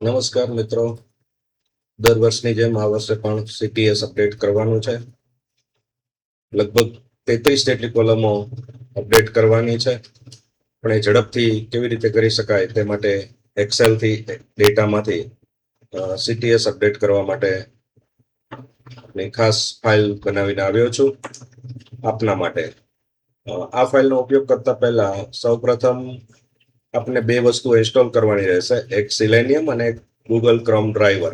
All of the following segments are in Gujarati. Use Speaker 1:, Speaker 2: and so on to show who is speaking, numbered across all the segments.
Speaker 1: નમસ્કાર મિત્રો. દર વર્ષની જેમ આ વર્ષે પણ સીટીએસ અપડેટ કરવાનું છે. લગભગ 33 જેટલી કોલમો અપડેટ કરવાની છે, પણ એ ઝડપથી કેવી રીતે કરી શકાય તે માટે એક્સેલથી ડેટામાંથી સીટીએસ અપડેટ કરવા માટે ખાસ ફાઇલ બનાવીને આવ્યો છું આપના માટે. આ ફાઇલનો ઉપયોગ કરતા પહેલા સૌપ્રથમ આપણે બે વસ્તુ ઇન્સ્ટોલ કરવાની રહેશે, એક સિલેનિયમ અને એક ગૂગલ ક્રોમ ડ્રાઈવર.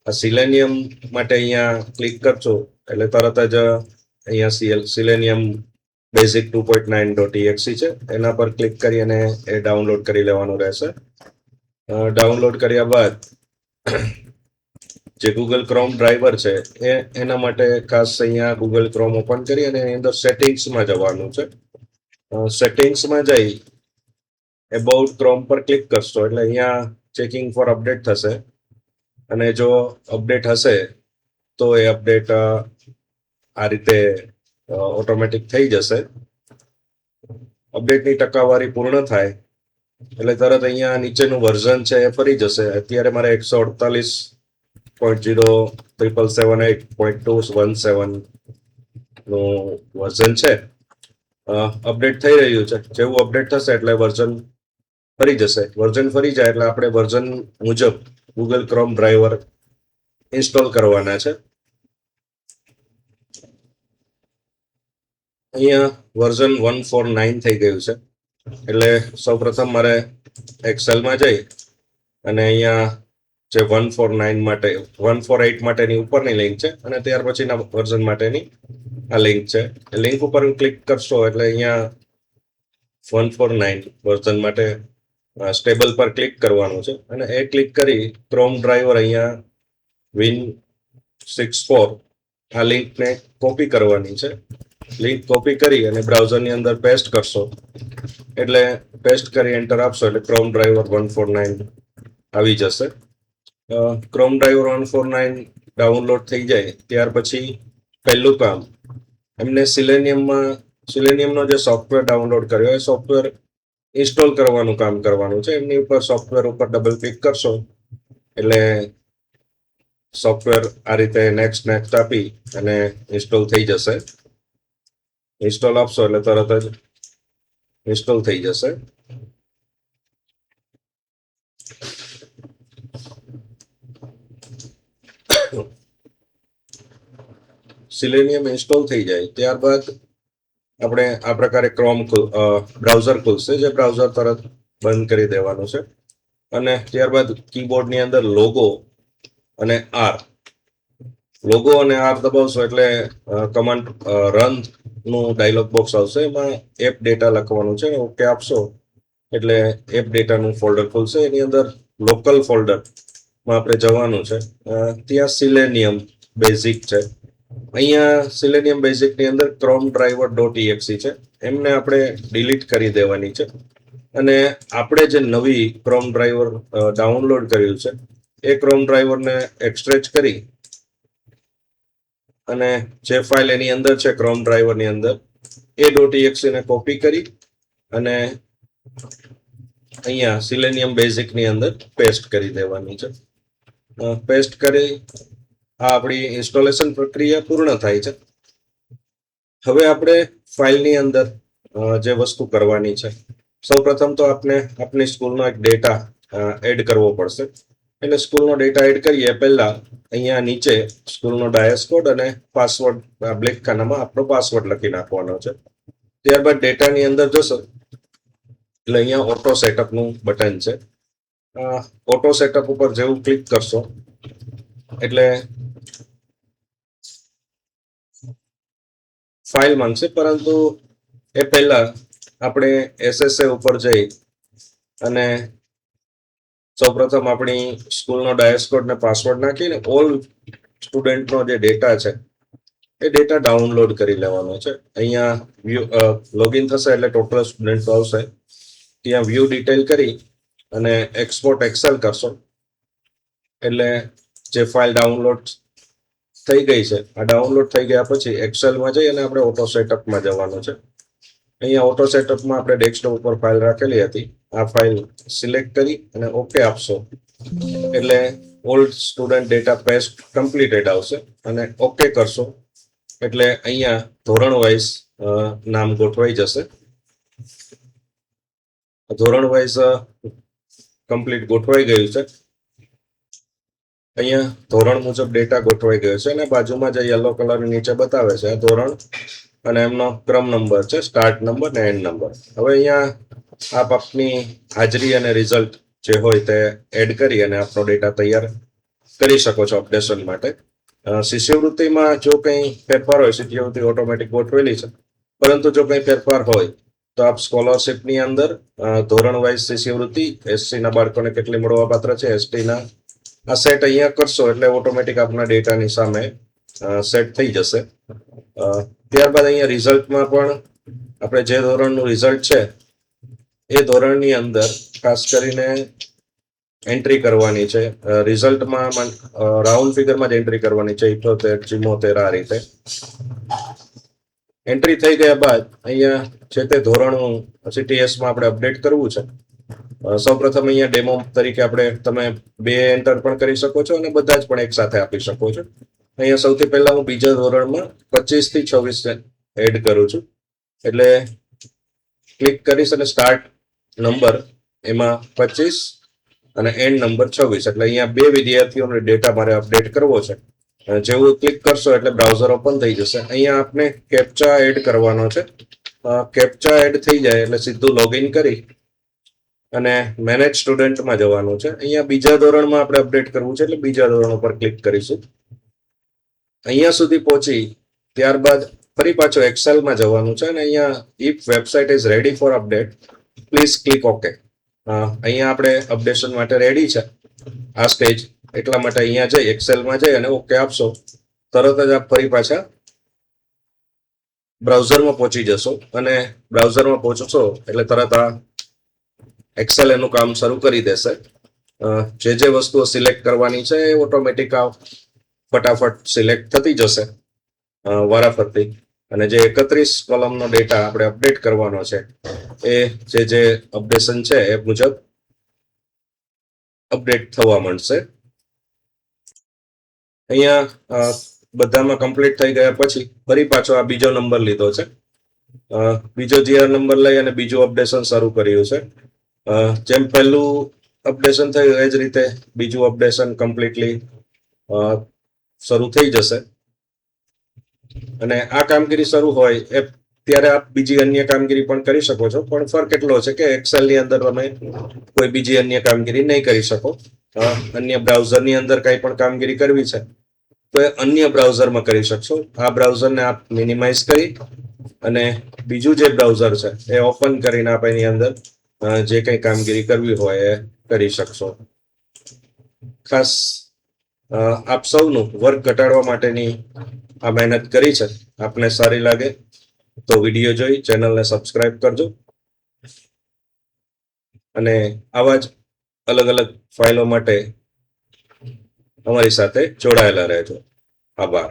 Speaker 1: આ સિલેનિયમ માટે અહીંયા ક્લિક કરશો એટલે તરત જ અહીંયા સિલેનિયમ બેઝિક 2.9.exe છે, એના પર ક્લિક કરી અને એ ડાઉનલોડ કરી લેવાનું રહેશે. ડાઉનલોડ કર્યા બાદ જે ગૂગલ ક્રોમ ડ્રાઈવર છે એના માટે ખાસ અહીંયા ગૂગલ ક્રોમ ઓપન કરી અને એની અંદર સેટિંગ્સમાં જવાનું છે. સેટિંગ્સમાં જઈ એબાઉટ ક્રોમ પર ક્લિક કરશો એટલે અહીંયા ચેકિંગ ફોર અપડેટ થશે, અને જો અપડેટ હશે તો એ અપડેટ આ રીતે ઓટોમેટિક થઈ જશે. અપડેટની ટકાવારી પૂર્ણ થાય એટલે તરત અહીંયા નીચેનું વર્ઝન છે એ ફરી જશે. અત્યારે મારે 148.0.778.217 નું વર્ઝન છે. અપડેટ થઈ રહ્યું છે. જેવું અપડેટ થશે એટલે વર્ઝન ફરી જશે. વર્ઝન ફરી જાય એટલે આપણે વર્ઝન મુજબ ગૂગલ ક્રોમ ડ્રાઈવર ઇન્સ્ટોલ કરવાના છે. અહીંયા વર્ઝન 149 થઈ ગયું છે, એટલે સૌપ્રથમ મારે એક્સેલમાં જઈ અને અહીંયા જે 149 માટે 148 માટેની ઉપરની લિંક છે અને ત્યાર પછીના વર્ઝન માટેની આ લિંક છે. લિંક ઉપર ક્લિક કરશો એટલે અહીંયા 149 વર્ઝન માટે સ્ટેબલ પર ક્લિક કરવાનું છે, અને એ ક્લિક કરી ક્રોમ ડ્રાઈવર અહીંયા Win64 આ લિંકને કોપી કરવાની છે. લિંક કોપી કરી અને બ્રાઉઝરની અંદર પેસ્ટ કરશો એટલે પેસ્ટ કરી એન્ટર આપશો એટલે ક્રોમ ડ્રાઈવર 149 આવી જશે. ક્રોમ ડ્રાઈવર 149 ડાઉનલોડ થઈ જાય ત્યાર પછી પહેલું કામ એમને સિલેનિયમનો જે સોફ્ટવેર ડાઉનલોડ કર્યો એ સોફ્ટવેર ઇન્સ્ટોલ કરવાનું કામ કરવાનું છે. એમની ઉપર સોફ્ટવેર ઉપર ડબલ ક્લિક કરશો એટલે સોફ્ટવેર આ રીતે નેક્સ્ટ આપી અને ઇન્સ્ટોલ થઈ જશે. ઇન્સ્ટોલ આપશો એટલે તરત જ ઇન્સ્ટોલ થઈ જશે. સિલેનિયમ ઇન્સ્ટોલ થઈ જાય ત્યારબાદ આપણે આ પ્રકારે ક્રોમ બ્રાઉઝર ખુલશે, જે બ્રાઉઝર તરત બંધ કરી દેવાનું છે. અને ત્યારબાદ કીબોર્ડની અંદર લોગો અને આર દબાવશો એટલે કમાન્ડ રન નું ડાયલોગ બોક્સ આવશે. એમાં એપ ડેટા લખવાનું છે. ઓકે આપશો એટલે એપ ડેટાનું ફોલ્ડર ખુલશે. એની અંદર લોકલ ફોલ્ડરમાં આપણે જવાનું છે. ત્યાં સિલેનિયમ બેઝિક છે. અહીંયા સિલેનિયમ બેઝિકની અંદર ક્રોમ ડ્રાઈવર .exe છે, એમને આપણે ડિલીટ કરી દેવાની છે. અને આપણે જે નવી ક્રોમ ડ્રાઈવર ડાઉનલોડ કર્યું છે એ ક્રોમ ડ્રાઈવરને એક્સટ્રેક્ટ કરી અને જે ફાઇલ એની અંદર છે ક્રોમ ડ્રાઈવરની અંદર એ .exe ને કોપી કરી અને અહીંયા સિલેનિયમ બેઝિકની અંદર પેસ્ટ કરી દેવાની છે. પેસ્ટ કરી આ આપણી ઇન્સ્ટોલેશન પ્રક્રિયા પૂર્ણ થાય છે. હવે આપણે ફાઇલની અંદર જે વસ્તુ કરવાની છે, સૌપ્રથમ તો આપણે આપણી સ્કૂલનો એક ડેટા એડ કરવો પડશે. એટલે સ્કૂલનો ડેટા એડ કરીએ પહેલા અહીંયા નીચે સ્કૂલનો ડાયસ કોડ અને પાસવર્ડ બ્લેક ખાનામાં આપણો પાસવર્ડ લખી નાખવાનો છે. ત્યારબાદ ડેટાની અંદર જશો એટલે અહીંયા ઓટો સેટઅપનું બટન છે. ઓટો સેટઅપ ઉપર જેવું ક્લિક કરશો એટલે ફાઇલ માંગશે, પરંતુ એ પહેલા આપણે SSA ઉપર જઈ અને સૌપ્રથમ આપણી સ્કૂલનો ડાયસ કોડ ને પાસવર્ડ નાખીને ઓલ સ્ટુડન્ટનો જે ડેટા છે એ ડેટા ડાઉનલોડ કરી લેવાનો છે. અહીંયા લોગિન થશે એટલે ટોટલ સ્ટુડન્ટ આવશે. ત્યાં વ્યૂ ડિટેલ કરી અને એક્સપોર્ટ એક્સેલ કરશો એટલે જે ફાઇલ ડાઉનલોડ થઈ ગઈ છે, આ ડાઉનલોડ થઈ ગયા પછી એક્સેલમાં જઈ અને આપણે ઓટો સેટઅપમાં જવાનું છે. અહીંયા ઓટો સેટઅપમાં આપણે ડેસ્કટોપ ઉપર ફાઇલ રાખેલી હતી, આ ફાઇલ સિલેક્ટ કરી અને ઓકે આપશો એટલે old student data paste completed આવશે અને ઓકે કરશો એટલે અહીંયા ધોરણ વાઇઝ નામ ગોઠવાઈ જશે. ધોરણ વાઇઝ કમ્પ્લીટ ગોઠવાઈ ગયું છે. અહીંયા ધોરણ મુજબ ડેટા ગોઠવાઈ ગયો છે અને બાજુમાં જે યલો કલર નીચે બતાવે છે ધોરણ અને એમનો ક્રમ નંબર છે, સ્ટાર્ટ નંબર ને એન્ડ નંબર. હવે અહીંયા આપ આપની હાજરી અને રિઝલ્ટ જે હોય તે એડ કરી અને આપનો ડેટા તૈયાર કરી શકો છો અપડેશન માટે. શિષ્યવૃત્તિમાં જો કંઈ ફેરફાર હોય, શિષ્યવૃત્તિ ઓટોમેટિક ગોઠવેલી છે, પરંતુ જો કંઈ ફેરફાર હોય તો આપ સ્કોલરશિપની અંદર ધોરણ વાઇઝ શિષ્યવૃત્તિ, એસસીના બાળકોને કેટલી મળવા પાત્ર છે, એસટીના આ સેટ અહીંયા કરશો એટલે ઓટોમેટિક આપના ડેટાની સામે સેટ થઈ જશે. ત્યારબાદ અહીંયા રિઝલ્ટમાં પણ આપણે જે ધોરણનું રિઝલ્ટ છે એ ધોરણની અંદર ખાસ કરીને એન્ટ્રી કરવાની છે. રિઝલ્ટમાં રાઉન્ડ ફિગરમાં જ એન્ટ્રી કરવાની છે, 78, 74 આ રીતે. એન્ટ્રી થઈ ગયા બાદ અહીંયા જે તે ધોરણનું CTS માં આપણે અપડેટ કરવું છે. સૌપ્રથમ અહીંયા ડેમો તરીકે તમે 2 એન્ટર પણ કરી શકો છો અને બધા જ પણ એક સાથે આપી શકો છો. અહીંયા સૌથી પહેલા હું બીજા ધોરણમાં 25 થી 26 એડ કરું છું. એટલે ક્લિક કરીશ અને સ્ટાર્ટ નંબર એમાં 25 અને એન્ડ નંબર 26. એટલે અહીંયા 2 વિદ્યાર્થીઓનો ડેટા મારે અપડેટ કરવો છે. જેવું ક્લિક કરશો એટલે બ્રાઉઝર ઓપન થઈ જશે. અહીંયા આપને કેપ્ચા એડ કરવાનો છે. કેપ્ચા એડ થઈ જાય એટલે સીધું લોગિન કરી અને મેનેજ સ્ટુડન્ટમાં જવાનું છે. અહીંયા બીજા ધોરણમાં આપણે અપડેટ કરવું છે એટલે બીજા ધોરણ ઉપર ક્લિક કરીશું. અહીંયા સુધી પહોંચી ત્યારબાદ ફરી પાછો એક્સેલમાં જવાનું છે અને અહીંયા if website is ready for update please click okay. અહીંયા આપણે અપડેશન માટે રેડી છે આ સ્ટેજ, એટલા માટે અહીંયા જઈ એક્સેલમાં જઈ અને ઓકે આપશો તરત જ આપ ફરી પાછા બ્રાઉઝરમાં પહોંચી જશો અને બ્રાઉઝરમાં પહોંચશો એટલે તરત આ એક્સેલ એનું કામ શરૂ કરી દેશે. જે વસ્તુઓ સિલેક્ટ કરવાની છે એ ઓટોમેટિક ફટાફટ સિલેક્ટ થતી જશે વારાફરતી. અને જે 31 કોલમનો ડેટા આપણે અપડેટ કરવાનો છે એ જે અપડેશન છે એ મુજબ અપડેટ થવા માંડશે. અહીંયા બધામાં કમ્પ્લીટ થઈ ગયા પછી ફરી પાછો આ બીજો નંબર લીધો છે. બીજો GR નંબર લઈ અને બીજું અપડેશન શરૂ કર્યું છે. જેમ પહેલું અપડેશન થયું એ જ રીતે બીજું અપડેશન કમ્પ્લીટલી શરૂ થઈ જશે. અને આ કામગીરી શરૂ હોય એ ત્યારે આપ બીજી અન્ય કામગીરી પણ કરી શકો છો, પણ ફરક એટલો છે કે એક્સેલની અંદર તમે કોઈ બીજી અન્ય કામગીરી નહીં કરી શકો. અન્ય બ્રાઉઝરની અંદર કંઈ પણ કામગીરી કરવી છે તો એ અન્ય બ્રાઉઝરમાં કરી શકશો. આ બ્રાઉઝરને આપ મિનિમાઇઝ કરી અને બીજું જે બ્રાઉઝર છે એ ઓપન કરીને આપ એની અંદર જે કંઈ કામગીરી કરવી હોય એ કરી શકશો. ખાસ આપ સૌનું વર્ક ઘટાડવા માટેની આ મહેનત કરી છે. આપને સારી લાગે તો વિડીયો જોઈ ચેનલને સબસ્ક્રાઇબ કરજો અને આવા જ અલગ અલગ ફાઇલો માટે અમારી સાથે જોડાયેલા રહેજો. આભાર.